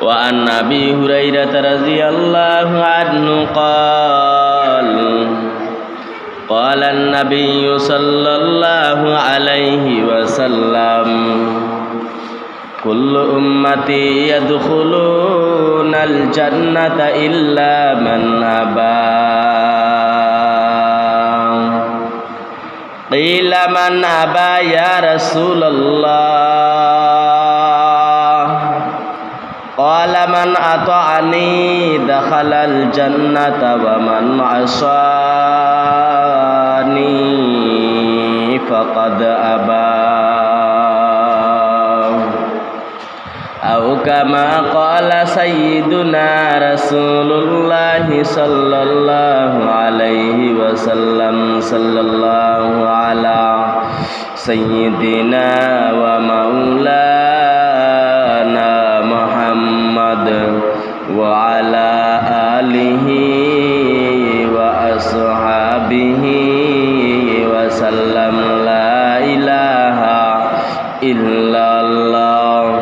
وعن أبي هريرة رضي الله عنه قال النبي صلى الله عليه وسلم كل أمتي يدخلون الجنة إلا من أبى قيل من أبى يا رسول الله قال من أطعني دخل الجنة ومن عصاني فقد أبى أو كما قال سيدنا رسول الله صلى الله عليه وسلم صلى الله على سيدنا ومولانا محمد وعلى آله وأصحابه وسلم لا إله إلا الله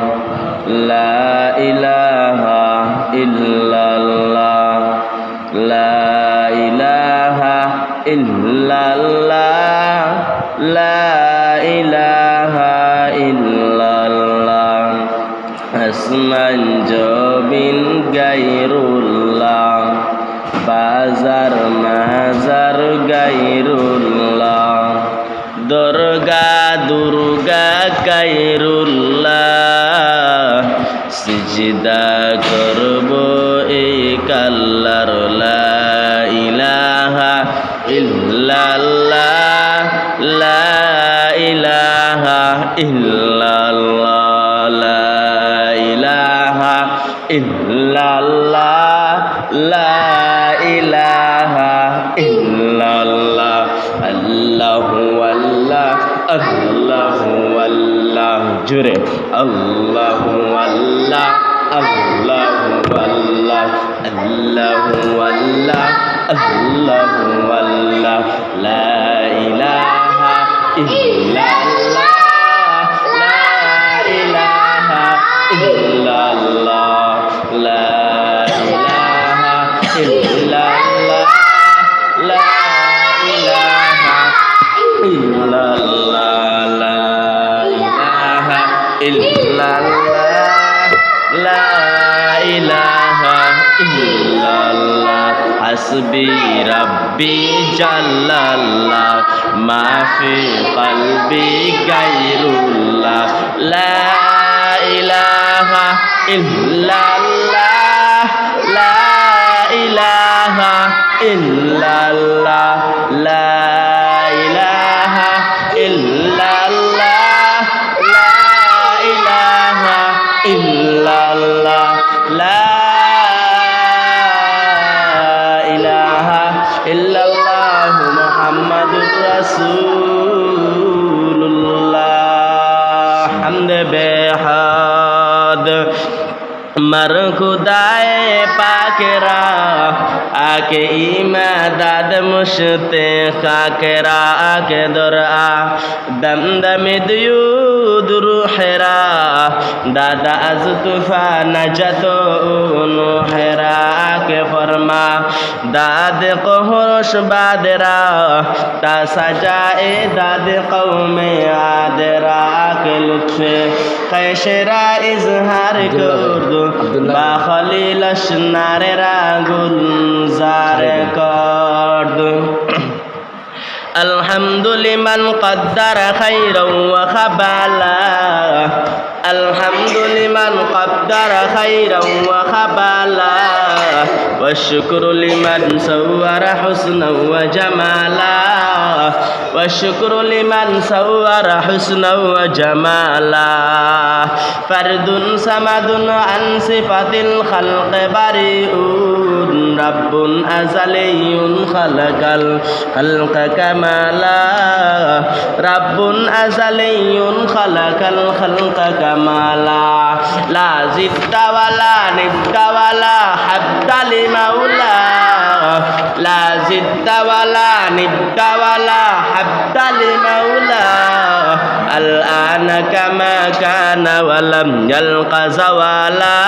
لا إله إلا الله لا إله إلا الله لا إله إلا الله আসমান জমিন গায়রুল্লাহ বাজার মাজার গায়রুল্লাহ দুর্গা দুর্গা গায়রুল্লাহ সিজদা করব এক আল্লাহর লা ইলাহা ইল্লাল্লাহ লা ইলাহা ইল্লাল্লাহ লা ইলাহা ইল্লাল্লাহ লা ইলাহা ইল্লাল্লাহ আল্লাহু আল্লাহ আল্লাহু আল্লাহ জুরে আল্লাহু আল্লাহ আল্লাহু আল্লাহ আল্লাহু আল্লাহ আল্লাহু আল্লাহ লা ইলাহা ইল্লাল্লাহ লা ইলাহা ইল্লাল্লাহ লা ইলাহা ইল্লাল্লাহ লা ইলাহা ইল্লাল্লাহ লা ইলাহা ইল্লাল্লাহ লা ইলাহা ইল্লাল্লাহ হাসবি রাব্বি জাল্লাল্লাহ মা ফি কলবি গায়রুল্লাহ লা ইলাহা ইল্লাল্লাহ লা ইলাহা ইল্লাল্লাহ লা ইলাহা ইল্লাল্লাহ লা ইলাহা ইল্লাল্লাহ লা ইলাহা ইল্লাল্লাহ মুহাম্মাদুর রাসূলুল্লাহ হামদে বেহাদ मर खुदाए पाकरा आके इमादद मुश्ते खाकरा आके दुरा दम दम दुयूद रूहरा दादा अज तुफा नजतो नूहरा आके फरमा दाद कहरश बादरा ता सजाए दाद कौमे आदरा आके लुत्फे कैशरा इजहार कर दो বা খলিল আসনারেরা গুলজার করদ আলহামদুলিমান কদ্দারা খাইরাও ওয়া খাবালা আলহামদুলিমান কদ্দারা খাইরাও ওয়া খাবালা والشكر لمن صور حسنا وجمالا والشكر لمن صور حسنا وجمالا فرد صمد عن صفة الخلق بريء رب أزلي خلق الخلق كمالا رب أزلي خلق الخلق كمالا لا زدت ولا ند ولا حد لمولا لا زدت ولا ند ولا حد لمولا الآن كما كان ولم يلق زوالا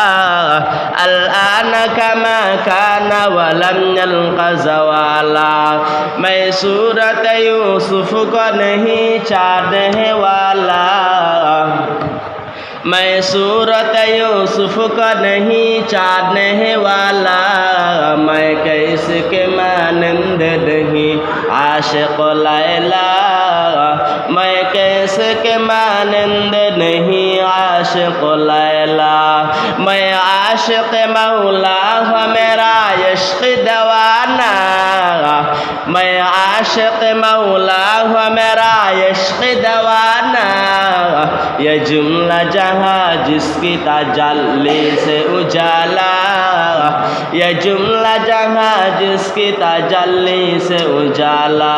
الآن كما كان ولم يلق زوالا मैं सूरत यूसुफ को नहीं चाहने वाला मैं सूरत यूसुफ को नहीं चाहने वाला मैं कैसे के मानंद नहीं आशिक लैला मैं कैसे के मानंद नहीं आशिक लैला मैं आशिक मौला हूँ मेरा इश्क दवाना मैं आशिक मौला हूँ मेरा इश्क दवाना ये जुमला जहाँ जिसकी ताजल्ली से उजाला ये जुमला जहाँ जिसकी ताजल्ली से उजाला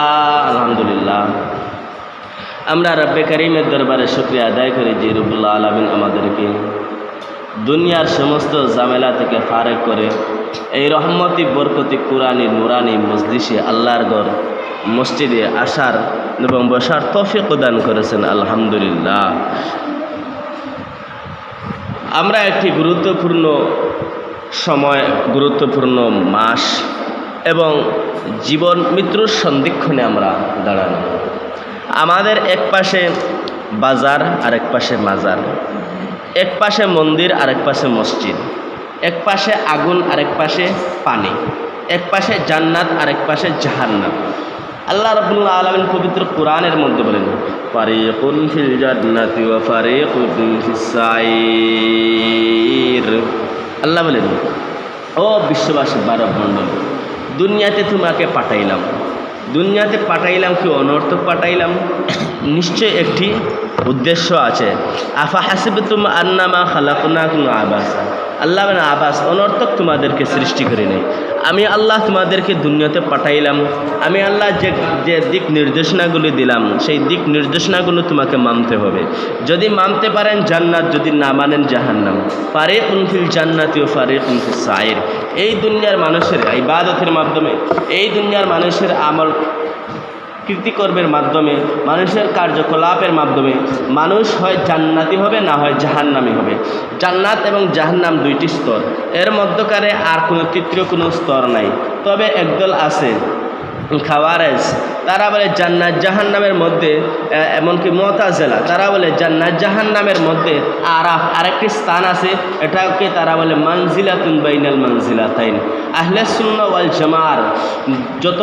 अल्हम्दुलिल्लाह আমরা রব্বে করিমের দরবারে শুকরিয়া আদায় করি যে রব্বুল আলামিন আমাদেরকে দুনিয়ার সমস্ত ঝামেলা থেকে ফারেক করে এই রহমতি বরকতি কুরআনী নুরানি মজলিসে আল্লাহর ঘর মসজিদে আসার এবং বসার তৌফিক দান করেছেন আলহামদুলিল্লাহ। আমরা একটি গুরুত্বপূর্ণ সময় গুরুত্বপূর্ণ মাস এবং জীবন মৃত্যুর সন্ধিক্ষণে আমরা দাঁড়ানো। আমাদের এক পাশে বাজার আর এক পাশে মাজার, এক পাশে মন্দির আর এক পাশে মসজিদ, এক পাশে আগুন আর এক পাশে পানি, এক পাশে জান্নাত আর এক পাশে জাহান্নাম। আল্লাহ রাব্বুল আলামিন পবিত্র কোরআনের মধ্যে বলেন ফারিকুন ফিল জান্নাতি ওয়া ফারিকুন ফিস সাইর। আল্লাহ বলেন ও বিশ্ববাসী মানব মণ্ডল, দুনিয়াতে তোমাকে পাঠাইলাম, দুনিয়াতে পাঠাইলাম কি অনর্থক পাঠাইলাম? নিশ্চয় একটি উদ্দেশ্য আছে। আফা হাসিবতুম আন্নামা খালাকনাকুম আবাসা। আল্লাহ মানে আবাস অনর্থক তোমাদেরকে সৃষ্টি করি নাই। আমি আল্লাহ তোমাদেরকে দুনিয়াতে পাঠাইলাম, আমি আল্লাহ যে দিক নির্দেশনাগুলি দিলাম সেই দিক নির্দেশনাগুলো তোমাকে মানতে হবে। যদি মানতে পারেন জান্নাত, যদি না মানেন জাহান্নাম। ফারিকুন ফিল জান্নাতি ওয়া ফারিকুন ফিস সাইর। এই দুনিয়ার মানুষের ইবাদতের মাধ্যমে, এই দুনিয়ার মানুষের আমল কৃতিকর্মের মাধ্যমে, মানুষের কার্যকলাপের মাধ্যমে মানুষ হয় জান্নাতি হবে না হয় জাহান্নামী হবে। জান্নাত এবং জাহান্নাম দুইটি স্তর, এর মধ্যকারে আর কোনো তৃতীয় কোনো স্তর নাই। তবে একদল আছে খাওয়ারেজ, তারা বলে জান্নাত জাহান্নামের মধ্যে, এমনকি মুতাজিলা তারা বলে জান্নাত জাহান্নামের মধ্যে আরেকটি স্থান আছে, এটাকে তারা বলে মানজিলাতুন বাইনাল মানজিলাতাইন। আহলে সুন্নাহ ওয়াল জামার যত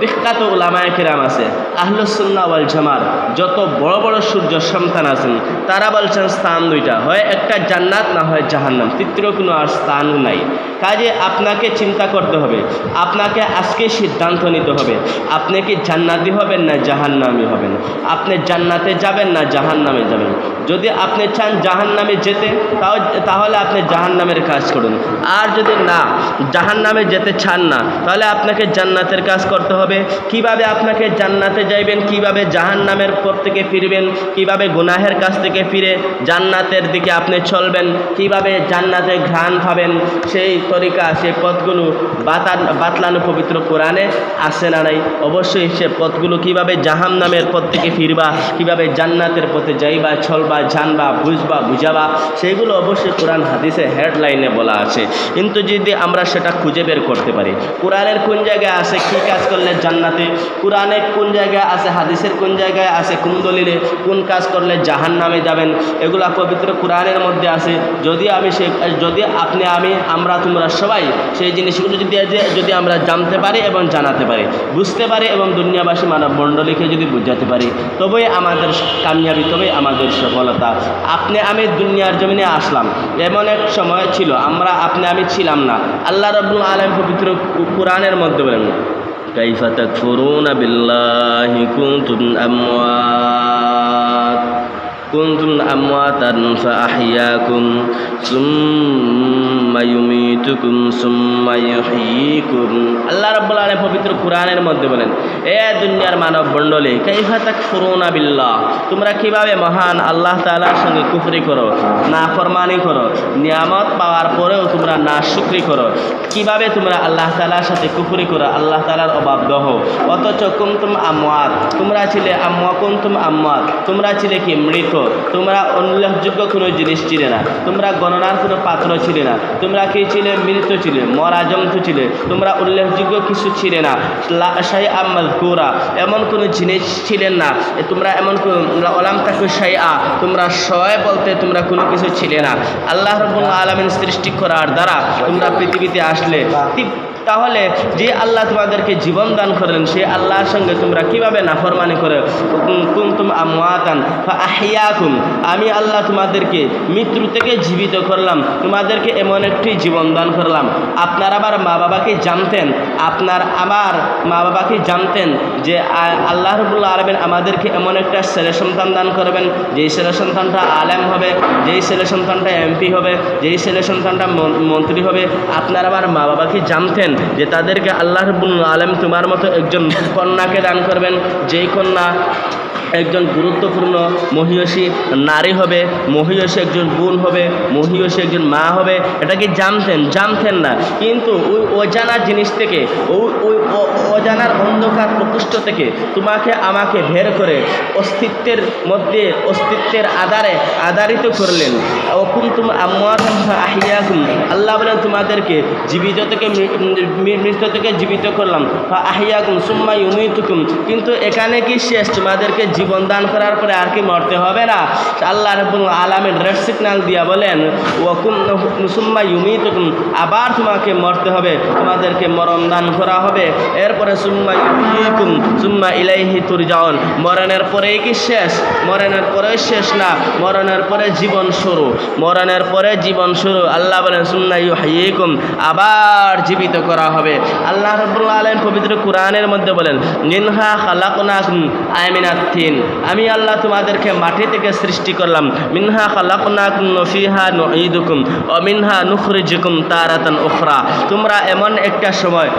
বিখ্যাত উলামায়ে কিরাম আছে, আহলে সুন্নাহ ওয়াল জামার যত বড় বড় সূর্য সন্তান আছেন, তারা বলছেন স্থান দুইটা, হয় একটা জান্নাত না হয় জাহান্নাম, তৃতীয় কোনো আর স্থান নাই। কাজে আপনাকে চিন্তা করতে হবে, আপনাকে আজকে সিদ্ধান্ত নিতে হবে, আপনি কি জান্নাতি হবেন না জাহান্নামী হবেন, আপনি জান্নাতে যাবেন না জাহান্নামে যাবেন। যদি আপনি চান জাহান্নামে যেতে, তাহলে আপনি জাহান্নামের কাজ করুন, আর যদি না জাহান্নামে যেতে চান না, তাহলে আপনাকে জান্নাতের কাজ করতে হবে। কিভাবে আপনাকে জান্নাতে যাইবেন, কিভাবে জাহান্নামের পথ থেকে ফিরবেন, কিভাবে গুনাহের কাছ থেকে ফিরে জান্নাতের দিকে আপনি চলবেন, কিভাবে জান্নাতে ঘ্রাণ পাবেন, সেই তরিকা সেই পথগুলো বাতলানো পবিত্র কোরআনে আছে না নাই? অবশ্যই সে পথগুলো কিভাবে জাহান্নামের পথ থেকে ফিরবা, কিভাবে জান্নাতের পথে যাইবা, চলবা, জানবা, বুঝবা, বুঝাবা, সেইগুলো অবশ্যই কোরআন হাদিসে হেডলাইনে বলা আছে। কিন্তু যদি আমরা সেটা খুঁজে বের করতে পারি, কোরআনের কোন জায়গায় আছে কী কাজ করলে জান্নাতে, কোরআনে কোন জায়গায় আছে, হাদিসের কোন জায়গায় আছে, কোন দলিলে কোন কাজ করলে জাহান্নামে যাবেন, এগুলা পবিত্র কোরআনের মধ্যে আছে। যদি আপনি আমরা তোমরা সবাই সেই জিনিসগুলো যদি আমরা জানতে পারি এবং জানাতে পারি, বুঝতে পারি এবং দুনিয়াবাসী মানব মণ্ডলীকে যদি বুঝাতে পারি, তবেই আমাদের কামিয়াবি, তবেই আমাদের সফলতা। আমি দুনিয়ার জমিনে আসলাম, এমন এক সময় ছিল আমি ছিলাম না। আল্লাহ রাব্বুল আলামিন পবিত্র কোরআনের মধ্যে বলেন কাইফা তাকফুরুনা বিল্লাহি কুনতুম আমওয়াতান ফাআহইয়াকুম সুম্মা সুম্মা ইউমীতুকুম সুম্মা ইউহয়ীকুম। আল্লাহ রাব্বুল আলামিন পবিত্র কোরআনের মধ্যে বলেন, এ দুনিয়ার মানব মণ্ডলী, কাইফা তাকফুরুনা বিল্লাহ, তোমরা কিভাবে মহান আল্লাহ তাআলার সঙ্গে কুফরি করো, নাফরমানি করো, নিয়ামত পাওয়ার পরেও তোমরা নাশুকরি করো। কিভাবে তোমরা আল্লাহ তাআলার সাথে কুফরি করো, আল্লাহ তাআলার অবাধ্য হও। অথচ কুনতুম আমওয়াত, তোমরা ছিলে কুনতুম আমওয়াত, তোমরা ছিলে কি মৃত, তোমরা উল্লেখযোগ্য কোনো জিনিস ছিলে না, তোমরা গণনার কোনো পাত্র ছিলে না, তোমরা কি ছিলে, মৃত ছিলে, মরা জন্তু ছিলে, তোমরা উল্লেখযোগ্য কিছু ছিলে না। শাইআম মাযকুরা, এমন কোনো জিনিস ছিলেন না, তোমরা এমন ওলাম তাকু শাইআ, তোমরা সয় বলতে তোমরা কোনো কিছু ছিলে না। আল্লাহ রাব্বুল আলামিন সৃষ্টি করার দ্বারা তোমরা পৃথিবীতে আসলে। তাহলে যে আল্লাহ তোমাদেরকে জীবন দান করলেন, সেই আল্লাহর সঙ্গে তোমরা কিভাবে নাফরমানি করে। কুনতুম আমওয়াতান ফাআহইয়াকুম, আমি আল্লাহ তোমাদেরকে মৃত্যু থেকে জীবিত করলাম, তোমাদেরকে এমন একটি জীবন দান করলাম। আপনার আবার মা বাবাকে জানতেন, আপনার আমার মা বাবাকে জানতেন যে আল্লাহ রাব্বুল আলামিন আমাদেরকে এমন একটা ছেলে সন্তান দান করবেন, যেই ছেলে সন্তানটা আলেম হবে, যেই ছেলে সন্তানটা এমপি হবে, যেই ছেলে সন্তানটা মন্ত্রী হবে। আপনার আবার মা বাবাকে জানতেন যে তাদেরকে আল্লাহ রাব্বুল আলামিন তোমার মতো একজন কন্যাকে দান করবেন, যেই কন্যা একজন গুরুত্বপূর্ণ মহিয়সী নারী হবে, মহিয়সী একজন বোন হবে, মহিয়সী একজন মা হবে। এটাকে জানতেন না। কিন্তু ওই অজানা জিনিস থেকে, ওই অজানার অন্ধকার প্রকোষ্ঠ থেকে তোমাকে আমাকে বের করে অস্তিত্বের মধ্যে, অস্তিত্বের আধারিত করলেন। কুনতুম আমওয়াতান ফাআহইয়াকুম, আল্লাহ বলেন তোমাদেরকে জীবিত থেকে মৃত থেকে জীবিত করলাম। ফাআহইয়াকুম সুম্মা ইউমীতুকুম, কিন্তু এখানে কি শেষ? তোমাদেরকে জীবন দান করার পরে আর কি মরতে হবে না? আল্লাহ রাব্বুল আলামিন রেড সিগন্যাল দিয়া বলেন, সুম্মা ইউমীতুকুম, আবার তোমাকে মরতে হবে, তোমাদেরকে মরণ দান করা হবে। এরপরে সুম্মা ইউহয়ীকুম সুম্মা ইলাইহি তুরজাউন, মরণের পরেই কি শেষ? মরণের পরে শেষ না, মরণের পরে জীবন শুরু, মরণের পরে জীবন শুরু। আল্লাহ বলেন সুম্মা ইউহয়ীকুম, আবার জীবিত করা হবে। আল্লাহ রাব্বুল আলামিন পবিত্র কোরআনের মধ্যে বলেন, মিনহা খালাকনাকুম আই মিনাত তিন, আমি আল্লাহ তোমাদেরকে মাটি থেকে সৃষ্টি করলাম। মিনহা খালাকনাকুম ওয়া ফিহা নুঈদুকুম ওয়া মিনহা নুখরিজুকুম তারাতান উখরা, তোমরা এমন একটা সময়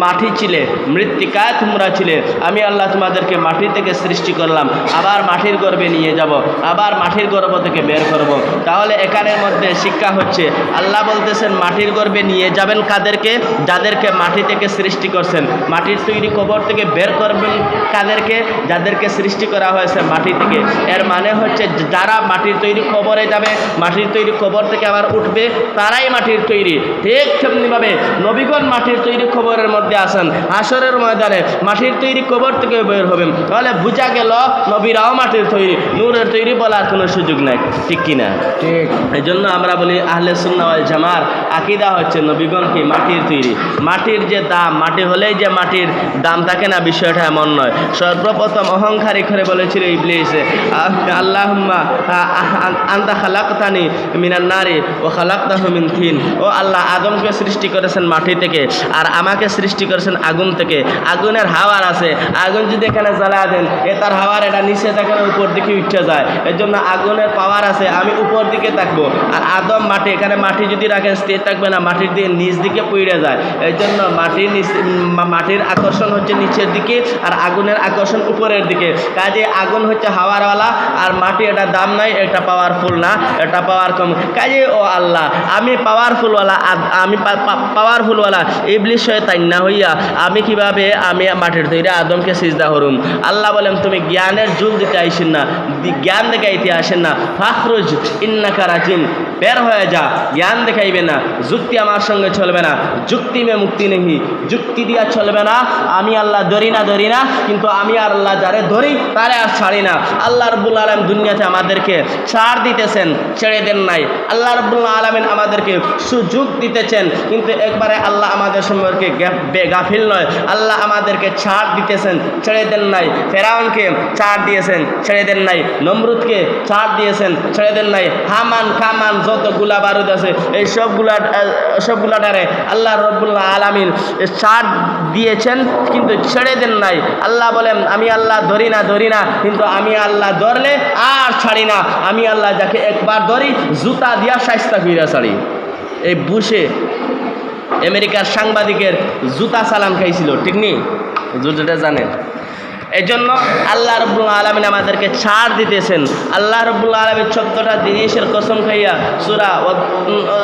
মাটি ছিলে, মৃত্তিকায় তোমরা ছিলে, আমি আল্লাহ তোমাদেরকে মাটি থেকে সৃষ্টি করলাম, আবার মাটির গর্ভে নিয়ে যাব, আবার মাটির গর্ভ থেকে বের করব। তাহলে এখানের মধ্যে শিক্ষা হচ্ছে, আল্লাহ বলতেছেন মাটির গর্ভে নিয়ে যাবেন কাদেরকে? যাদেরকে মাটি থেকে সৃষ্টি করছেন। মাটির তৈরি কবর থেকে বের করবেন কাদেরকে? যাদেরকে সৃষ্টি করা হয়েছে মাটি থেকে। এর মানে হচ্ছে যারা মাটির তৈরি কবরে যাবে, মাটির তৈরি কবর থেকে আবার উঠবে, তারাই মাটির তৈরি। ঠিক তেমনিভাবে নবীগণ মাটির তৈরি কবরের মধ্যে আসেন, হাসরের ময়দানে মাটির তৈরি কবর থেকে বের হবেন। তাহলে বোঝা গেল নবীরাও মাটির তৈরি, নূরের তৈরি বলার কোনো সুযোগ নাই, ঠিক কিনা? ঠিক। এই জন্য আমরা বলি আহলে সুন্নাহ ওয়াল জামার আকীদা হচ্ছে নবীগণ কি মাটির তৈরি। মাটির যে দাম, মাটি হলেই যে মাটির দাম থাকে না, বিষয়টা এমন নয়। সর্বপ্রথম অহংকারী করে বলেছিল ইবলিস, আল্লাহুম্মা আনতা খালাকতানি মিনান নারি ওয়া খালাকতাহু মিন তিন, ও আল্লাহ আদমকে সৃষ্টি করেছেন মাটি থেকে আর আমাকে সৃষ্টি করেছেন আগুন থেকে। আগুনের হাওয়ার আছে, আগুন যদি এখানে জ্বালা দেন, তার হাওয়ার এটা নিচে থাকে না, উপর দিকে উঠে যায়। এর জন্য আগুনের পাওয়ার আছে, আমি উপর দিকে থাকবো। আর আদম মাটি, এখানে মাটি যদি রাখেন স্থির থাকবে না, মাটির দিয়ে নিচ দিকে পুড়ে যায়। এই জন্য মাটির আকর্ষণ হচ্ছে নিচের দিকে আর আগুনের আকর্ষণ উপরের দিকে। কাজে আগুন হচ্ছে হাওয়ারওয়ালা আর মাটি এটা দাম নাই, এটা পাওয়ারফুল না, এটা পাওয়ার কম। কাজে ও আল্লাহ, আমি পাওয়ারফুলওয়ালা, আমি পাওয়ারফুলওয়ালা ইবলিস শয়তান না হইয়া আমি কিভাবে আমি মাটির তৈরি আদমকে সিজদা করুম? আল্লাহ বলেন তুমি জ্ঞানের জুল দিতে আইসেন না, জ্ঞান দেখাইতে আসেন না। ফাখরুজ ইন্নাকা রাজিম, বের হয়ে যা, জ্ঞান দেখাইবে না, যুক্তি আমার সঙ্গে চলবে না। যুক্তি মে মুক্তি নেই, যুক্তি দিয়া চলবে না। আমি আল্লাহ ধরি না, কিন্তু আমি আর আল্লাহ যারে ধরি তারে আর ছাড়ি না। আল্লাহ রাব্বুল আলামিন দুনিয়াতে আমাদেরকে ছাড় দিতেছেন, ছেড়ে দেন নাই। আল্লাহ রাব্বুল আলামিন আমাদেরকে সুযোগ দিতেছেন, কিন্তু একবারে আল্লাহ আমাদের সম্পর্কে গাফিল নয়। আল্লাহ আমাদেরকে ছাড় দিতেছেন, ছেড়ে দেন নাই। ফেরাউনকে ছাড় দিয়েছেন, ছেড়ে দেন নাই। নমরুদকে ছাড় দিয়েছেন, ছেড়ে দেন নাই। হামান কামান যত গুলা বারুদ আছে, এই সবগুলাটারে আল্লাহ রাব্বুল আলামিন ছাড় দিয়েছেন, কিন্তু ছেড়ে দেন নাই। আল্লাহ বলেন আমি আল্লাহ ধরি না, কিন্তু আমি আল্লাহ ধরলে আর ছাড়ি না। আমি আল্লাহ যাকে একবার ধরি জুতা দিয়া শাইস্তা কইরা ছাড়ি। এই বুশে আমেরিকার সাংবাদিকের জুতা সালাম খাইছিল, ঠিক নেই? জুতাটা জানেন। এই জন্য আল্লাহ রাব্বুল আলামিন আমাদেরকে ছাড় দিতেছেন। আল্লাহ রাব্বুল আলামিন 14টা জিনিসের কসম খাইয়া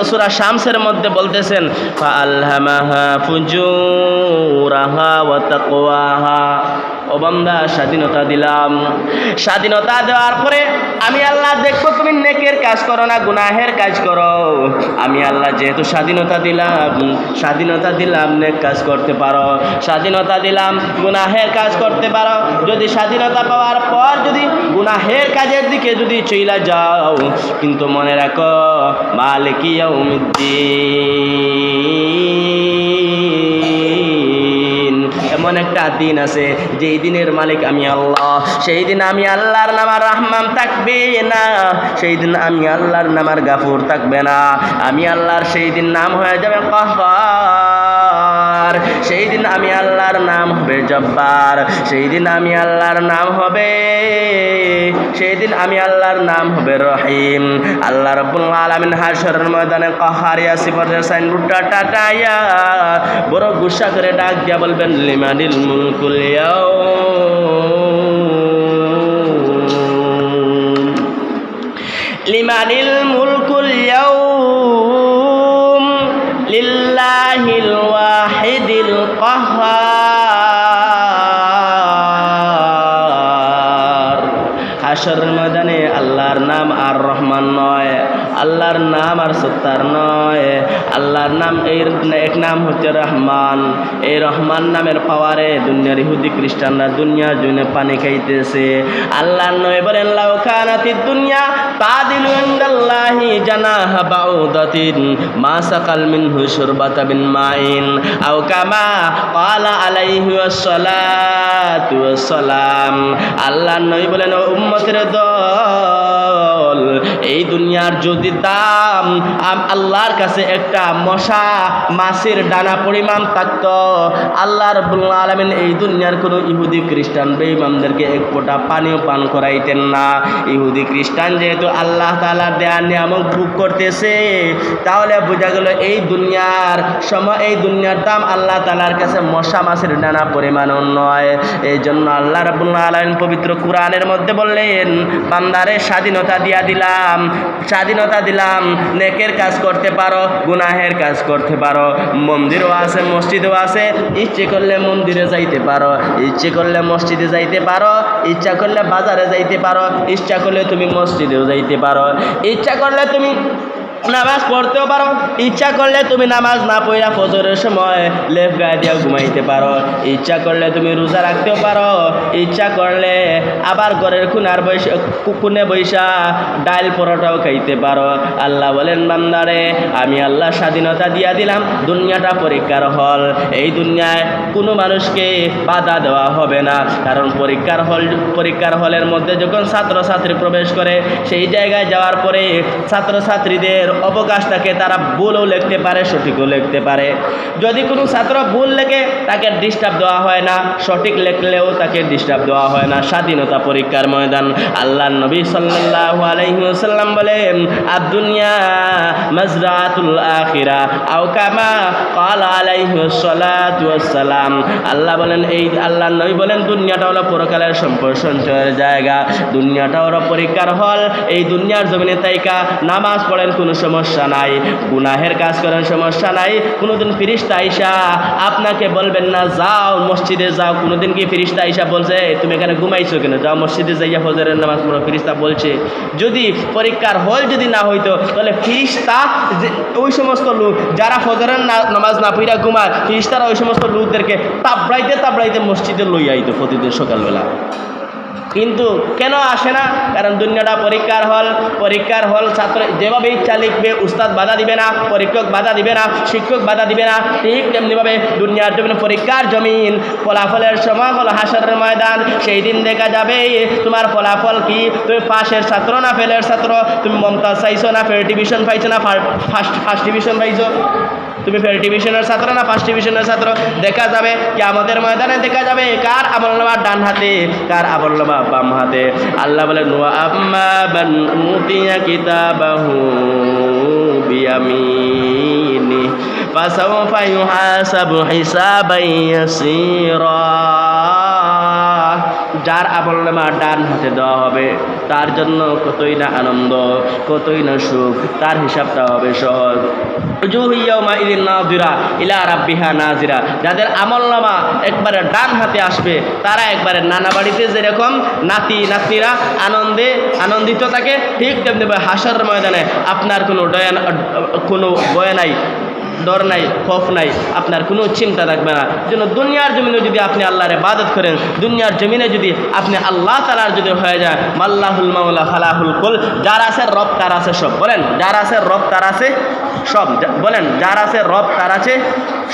সূরা শামসের মধ্যে বলতেছেন, ফাআলহামাহা ফুজুরাহা ওয়া তাকওয়াহা। ও বান্দা, স্বাধীনতা দিলাম। স্বাধীনতা দেওয়ার পরে আমি আল্লাহ দেখবো তুমি নেকের কাজ করো না গুনাহের কাজ করো। আমি আল্লাহ যেহেতু স্বাধীনতা দিলাম নেক কাজ করতে পারো, স্বাধীনতা দিলাম গুনাহের কাজ করতে পারো। যদি স্বাধীনতা পাওয়ার পর যদি গুনাহের কাজের দিকে যদি চইলা যাও, কিন্তু মনে রাখো মালিকি ইয়াউমিদ্দিন, এমন একটা দিন আছে যেই দিনের মালিক আমি আল্লাহ। সেই দিন আমি আল্লাহর নাম আর রহমান থাকবে না, সেই দিন আমি আল্লাহর নাম আর গাফুর থাকবে না। আমি আল্লাহর সেই দিন নাম হয়ে যাবে কাহ্হার, সেই দিন আমি আল্লাহর নাম হবে জব্বার, সেই দিন আমি আল্লাহর নাম হবে রহিম। আল্লাহ রাব্বুল আলামিন হাশরের ময়দানে কাহ্হারিয়া সিফাতের সাইনবোর্ডটা টাটাইয়া বড় গুসা করে ডাক দিয়া বলবেন, লিমানিল মুলকুল ইয়াউম, লিমানিল মুলকুল ইয়াউম লিল্লাহিল ওয়াহিদিল কাহ্হার। হাশরের ময়দানে আল্লাহর নাম আর রহমান নয়, আল্লাহর নাম আর সত্তার নয়, আল্লাহর নাম এক নাম হচ্ছে রহমান। এই রহমান নামের পাওয়ারে দুনিয়ার ইহুদি খ্রিস্টানরা দুনিয়ার জন্য পানি খাইতেছে। আল্লাহর নবী বলেন, লাউ কানাতিদ দুনিয়া তাদিলু ইনদাল্লাহি জানাহা বাউদাতিন মা সাকাল মিনহু শুরবাতা বিন মাইন আও কামা ক্বালা আলাইহি ওয়াসসালাতু ওয়াসসালাম। আল্লাহর নবী বলেন, ও উম্মতের দল, এই দুনিয়ার যদি দাম আল্লাহর কাছে একটা মশা মাছের ডানা পরিমাণ থাকত, আল্লাহ রাব্বুল আলামিন এই দুনিয়ার কোনো ইহুদি খ্রিস্টান বেঈমানদেরকে এক ফোঁটা পানিও পান করাইতেন না। ইহুদি খ্রিস্টান যেহেতু আল্লাহ তাআলার দেয়া নিয়ামত ভোগ করতেছে, তাহলে বোঝা গেল এই দুনিয়ার দাম আল্লাহ তাআলার কাছে মশা মাছের ডানা পরিমাণও নয়। এই জন্য আল্লাহ রাব্বুল আলামিন পবিত্র কোরআনের মধ্যে বললেন, বান্দারে স্বাধীনতা দিলাম, নেকের কাজ করতে পারো, গুনাহের কাজ করতে পারো। মন্দিরও আছে, মসজিদও আছে, ইচ্ছে করলে মন্দিরে যাইতে পারো, ইচ্ছে করলে মসজিদে যাইতে পারো, ইচ্ছা করলে বাজারে যাইতে পারো, ইচ্ছা করলে তুমি মসজিদেও যাইতে পারো, ইচ্ছা করলে তুমি নামাজ পড়তেও পারো, ইচ্ছা করলে তুমি নামাজ না পড়া ফজরের সময় লেফ গায়ে দিয়ে ঘুমাইতে পারো, ইচ্ছা করলে তুমি রোজা রাখতেও পারো, ইচ্ছা করলে আবার ঘরের কুকুনে বৈশা ডাল পরোটাও খাইতে পারো। আল্লাহ বলেন, বান্দারে আমি আল্লাহ স্বাধীনতা দিয়া দিলাম, দুনিয়াটা পরীক্ষার হল। এই দুনিয়ায় কোনো মানুষকে বাধা দেওয়া হবে না, কারণ পরীক্ষার হলের মধ্যে যখন ছাত্রছাত্রী প্রবেশ করে, সেই জায়গায় যাওয়ার পরে ছাত্রছাত্রীদের অবকাশ থাকে, তারা ভুলও লিখতে পারে, সঠিকও লিখতে পারে। যদি কোনো ছাত্র ভুল লেখে তাকে ডিস্টার্ব দেওয়া হয় না, সঠিক লিখলেও তাকে ডিস্টার্ব দেওয়া হয় না। স্বাধীনতা পরীক্ষার ময়দান। আল্লাহর নবী সাল্লাল্লাহু আলাইহি ওয়াসাল্লাম বলেন, আদ-দুনিয়া মাজরাতুল আখিরা আও কামা ক্বালা আলাইহি ওয়াসসালাতু ওয়াসসালাম। আল্লাহর নবী বলেন, দুনিয়াটা হলো পরকালের সম্পদ সঞ্চয়ের জায়গা, দুনিয়াটা হলো পরীক্ষার হল। এই দুনিয়ার জমিনে তাইকা নামাজ পড়েন কোনো সমস্যা নাই, গুনাহের কাজ করেন সমস্যা নাই। কোনোদিন ফেরেশতা আইসা আপনাকে বলবেন না যাও মসজিদে যাও। কোনোদিন কি ফেরেশতা আইসা বলছে তুমি এখানে ঘুমাইছো কেন, যাও মসজিদে যাইয়া ফজরের নামাজ পড়ো? ফেরেশতা বলছে? যদি পরীক্ষার হল যদি না হইতো, তাহলে ফেরেশতা ওই সমস্ত লোক যারা ফজরের নামাজ না পড়া ঘুমায়, ফেরেশতারা ওই সমস্ত লোকদেরকে তাবড়াইতে মসজিদে লইয়া আইতো প্রতিদিন সকালবেলা। কিন্তু কেন আসে না? কারণ দুনিয়াটা পরীক্ষার হল। ছাত্র যেভাবে ইচ্ছা লিখবে, উস্তাদ বাধা দিবে না, পরীক্ষক বাধা দিবে না, শিক্ষক বাধা দিবে না। ঠিক তেমনিভাবে দুনিয়ার জমিন পরীক্ষার জমিন। ফলাফলের সময় হল হাসরের ময়দান। সেই দিন দেখা যাবে তোমার ফলাফল কি, তুমি পাশের ছাত্র না ফেলের ছাত্র, তুমি মমতাজ চাইছো না ফেল ডিভিশন পাইছো না ফার্স্ট ডিভিশন পাইছো, তুমি ফেল ডিভিশনের ছাত্র না ফার্স্ট ডিভিশনের ছাত্র। দেখা যাবে কিয়ামতের ময়দানে, দেখা যাবে কার আমলনামা ডান হাতে, কার আমলনামা বাম হাতে। আল্লাহ বলেন, ওয়া আম্মা মান উতিয়া কিতাবাহু বিয়ামিন فسوف يحاسب حسابا يسيرا যার আমলনামা ডান হাতে দেওয়া হবে তার জন্য কতই না আনন্দ, কতই না সুখ, তার হিসাবটা হবে সহজ। ইলা রাব্বিহা নাজিরা, যাদের আমলনামা একবারে ডান হাতে আসবে তারা একবারে নানা বাড়িতে যেরকম নাতি নাতনিরা আনন্দিত থাকে, ঠিক তেমনি হাসর ময়দানে আপনার কোনো ভয় নাই, ডর নাই, খৌফ নাই, আপনার কোনো চিন্তা থাকবে না। জন্য দুনিয়ার জমিনে যদি আপনি আল্লাহর ইবাদত করেন, দুনিয়ার জমিনে যদি আপনি আল্লাহ তাআলার যদি হয়ে যায়, মাল্লাহুল মাওলা খালাহুল কুল, যার আছে রব তার আছে সব। বলেন যার আছে রব তার আছে সব। বলেন যার আছে রব তার আছে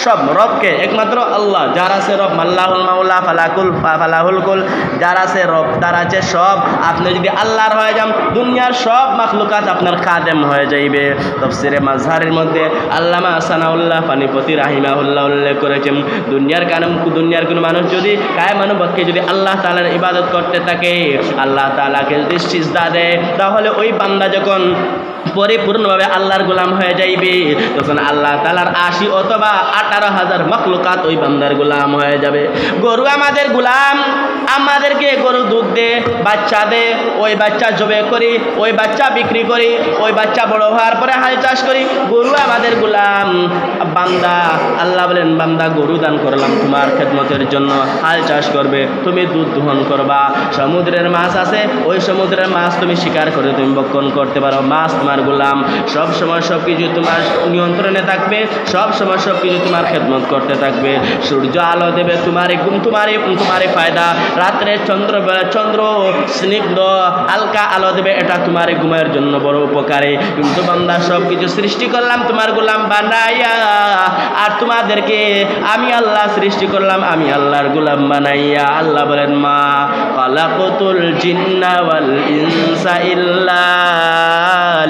সব। রবকে একমাত্র আল্লাহ, যার আছে রব মাল্লাহুল মাওলা ফালাহুল কুল, যার আছে রব তার আছে সব। আপনি যদি আল্লাহর হয়ে যান, দুনিয়ার সব মাখলুকাত আপনার খাদেম হয়ে যাইবে। তাফসীরে মাযহারের মধ্যে আল্লামা সানাউল্লাহ পানিপতি রাহিমাহুল্লাহ উল্লেখ করেছেন, দুনিয়ার কোনো মানুষ যদি কায়মানুবাক্যে যদি আল্লাহ তাআলার ইবাদত করতে থাকে, আল্লাহ তাআলাকে যদি সিজদা দেয়, তাহলে ওই বান্দা যখন পরিপূর্ণভাবে আল্লাহর গোলাম হয়ে যাইবে, তখন আল্লাহ তাআলার ৮০ অথবা ১৮,০০০ মাখলুকাত ওই বান্দার গোলাম হয়ে যাবে। গরু আমাদের গোলাম, আমাদেরকে গরু দুধ দে, বাচ্চা দে, ওই বাচ্চা জবে করি, ওই বাচ্চা বিক্রি করি, ওই বাচ্চা বড় হওয়ার পরে হাল চাষ করি। গরু আমাদের গোলাম। বান্দা, আল্লাহ বলেন বান্দা গরু দান করলাম তোমার খেদমতের জন্য, হাল চাষ করবে, তুমি দুধ দহন করবা। সমুদ্রের মাছ আছে, ওই সমুদ্রের মাছ তুমি শিকার করে তুমি ভক্ষণ করতে পারো। মাছ তোমার গোলাম, সব সময় সব কিছু তোমার নিয়ন্ত্রণে থাকবে, সব সময় সব কিছু তোমার খেদমত করতে থাকবে। সূর্য আলো দেবে তোমারই ফায়দা। রাত্রে চন্দ্র স্নিগ্ধ হালকা আলো দেবে, এটা তোমার ঘুমের জন্য বড় উপকারী। কিন্তু বান্দা সব কিছু সৃষ্টি করলাম তোমার গোলাম বানাইয়া, আর তোমাদেরকে আমি আল্লাহ সৃষ্টি করলাম আমি আল্লাহর গোলাম বানাইয়া। আল্লাহ বলেন মা খালাকতুল জিন্না ওয়াল ইনসা ইল্লা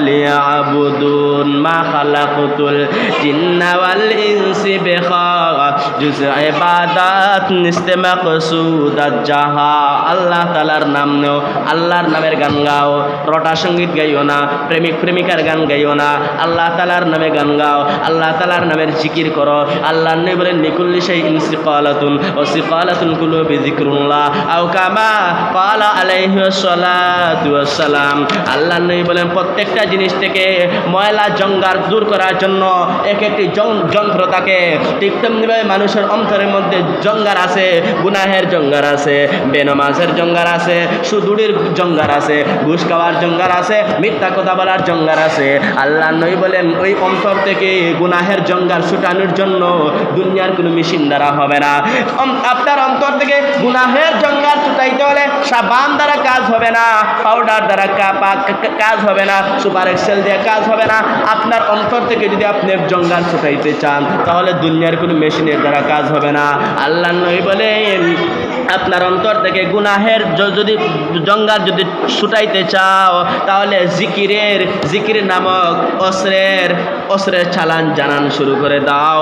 লিয়াবুদুন, মা খালাকতুল জিন্না ওয়াল ইনসি বিখাজুজ ইবাদাত নিস্তে মাকসুদাত জাহা। আল্লাহ তাআলার নাম নেও, আল্লাহর নামের গান গাও, রটা সঙ্গীত গাইও না, প্রেমিক প্রেমিকার গান গাইও না, আল্লাহ তাআলার নামে গান গাও, আল্লাহ তাআলার নামের জিকির করো। আল্লাহ নবী বলেন লিকুল্লি শাইইন সিকালাতুন ওয়া সিকালাতুল কুলুবি যিকরুল্লাহ আও কামা ক্বালা আলাইহি সাল্লাতু ওয়াস সালাম। আল্লাহ নবী বলেন প্রত্যেকটা জিনিস থেকে ময়লা জঙ্গার দূর করার জন্য এক একটি যন্ত্র থাকে। ঠিক তেমনিভাবে মানুষের অন্তরের মধ্যে জঙ্গার আছে, গুনাহের জঙ্গার আছে, বেনামাজের জঙ্গার আছে, সুদূরের জঙ্গার আছে, ঘুষ খাওয়ার জঙ্গার আছে, মিথ্যা কথা বলার জঙ্গার আছে। আল্লাহ নবী বলেন ওই অন্তর থেকে গুনাহের জঙ্গার ছুটানোর জন্য দুনিয়ার কোনো মেশিন দ্বারা হবে না। আপনার অন্তর থেকে গুনাহের জঙ্গার ছুটাইতে হলে সাবান দ্বারা কাজ হবে না, পাউডার দ্বারা কাজ হবে না, সুপার এক্সেল দিয়ে কাজ হবে না। আপনার অন্তর থেকে যদি আপনি জঙ্গার ছুটাইতে চান, তাহলে দুনিয়ার কোনো মেশিনের দ্বারা কাজ হবে না। আল্লাহ নবী বলেন আপনার অন্তর থেকে গুনাহের যদি জঙ্গার যদি ছুটাইতে চাও, তাহলে জিকির নামক অস্ত্রের চালান জানান শুরু করে দাও।